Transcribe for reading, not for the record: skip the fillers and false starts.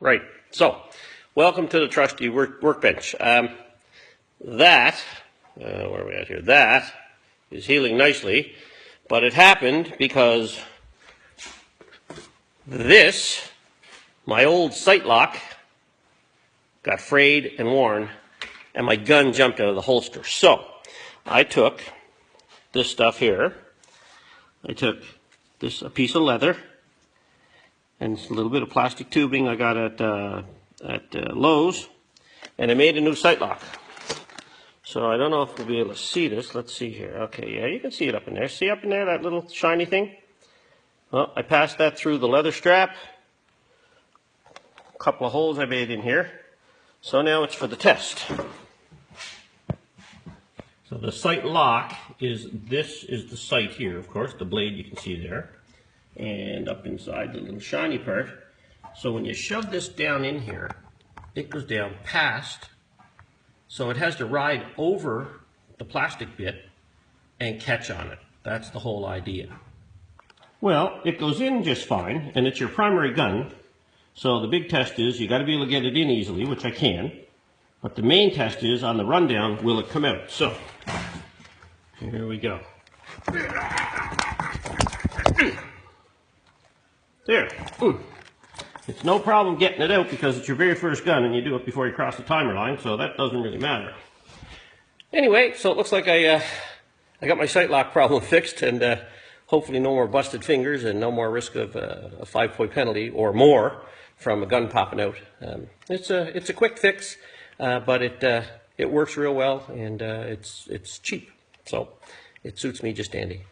Right. So, welcome to the trusty workbench. Where are we at here? That is healing nicely, but it happened because this, my old sight lock, got frayed and worn, and my gun jumped out of the holster. So, I took this stuff here. I took a piece of leather and a little bit of plastic tubing I got at Lowe's, and I made a new sight lock. So I don't know if we'll be able to see this. Let's see here. Okay, yeah, you can see it up in there. See up in there, that little shiny thing? Well, I passed that through the leather strap. A couple of holes I made in here. So now it's for the test. So the sight lock this is the sight here, of course, the blade you can see there. And up inside the little shiny part. So when you shove this down in here, it goes down past, so it has to ride over the plastic bit and catch on it. That's the whole idea. Well, it goes in just fine, and it's your primary gun. So the big test is you got to be able to get it in easily, which I can. But the main test is on the rundown, will it come out? So here we go. There. It's no problem getting it out because it's your very first gun and you do it before you cross the timer line, so that doesn't really matter. Anyway, so it looks like I got my sight lock problem fixed, and hopefully no more busted fingers and no more risk of a 5-point penalty or more from a gun popping out. It's a quick fix, but it works real well, and it's cheap, so it suits me just dandy.